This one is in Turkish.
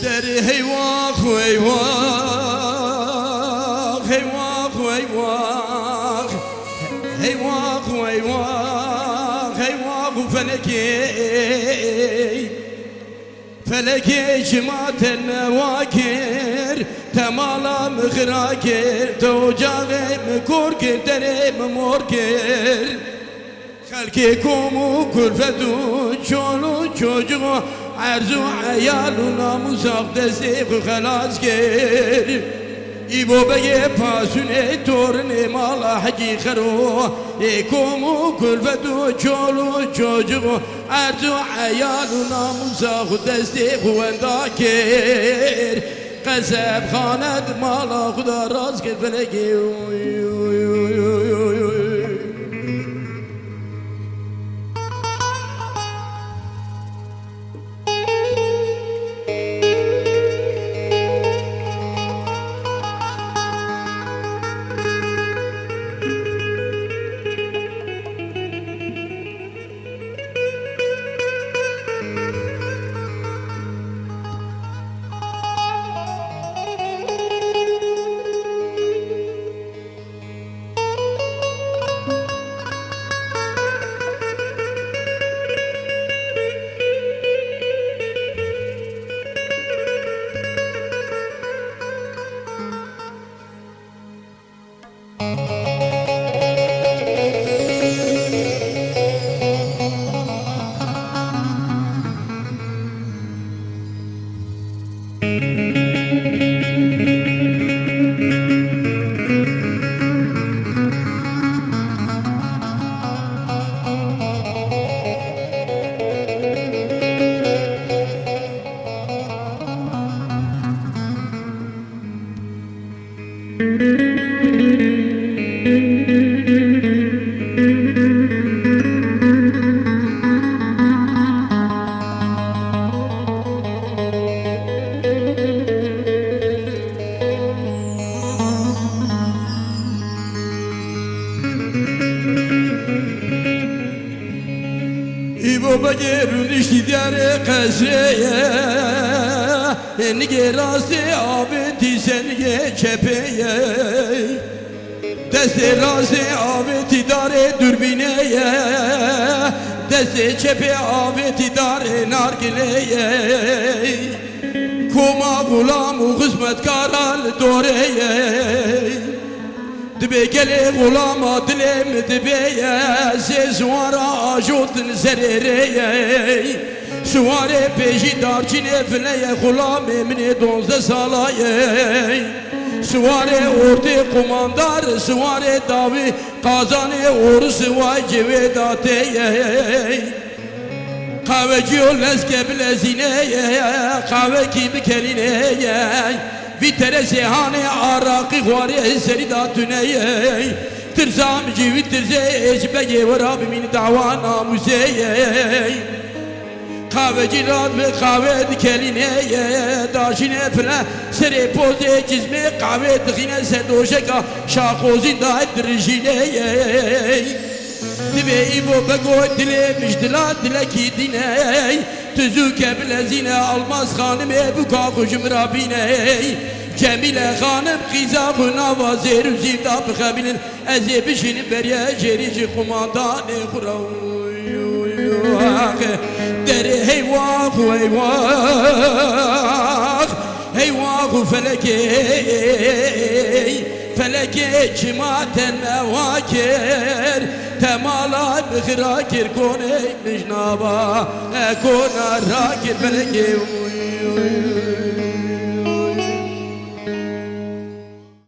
دری هیواخ هیواخ هیواخ هیواخ هیواخ هیواخ هیواخ فلکی جماعت نواکر تمالا مخراکر تو جاغم کور کر درم مور کر خلکی کومو کلفتو چولو چوچو عرضو عیالو ناموساق دستی خلاص کر ایبو بگه پاسونه تورنه مالا حجی خرو ایکومو کلفتو چولو چوچو عرضو عیالو ناموساق دستی خوندا کر قصب خاند مالا خدا راز کر فلکی İbo bagerun işti diyare kaseye Nige rastı aveti sen nige çepeye Deste rastı aveti dare dürbineye Deste çepe aveti dare nargileye Kuma gulamu hizmetkaral doreye Dibe gele gulama dilem dibeye Sezvara ajotun zerereye Suare peşi darçine fileye Gulam emine donze salaye Suare orte kumandar Suare davi kazane orası vay cevedateye Kahveci ol leske bilezineye Kahve kimi kelineye Vitere sehane araki huare seri da tüneye Tırsam civit tırze eşbege ve Rabbimin dava namuseye Kahveci rad ve kahve dikelineye Daşine file seri poze cizme kahve dıkine sedoşeka Şakozin da ettirişineye Dibe ibo begoy dile müjdila dile ki dine Tüzüke bilezine almaz hanım ebu kakuşum Rabbine Cemile hanım kizahı navazer Zivda bıkabilin eze bişini beriye Jerici kumandane kurav Deri heyvah heyvah Heyvah feleke Feleke cimaten mevaker Temala bıkrakir koney mecnaba Kona rakir feleke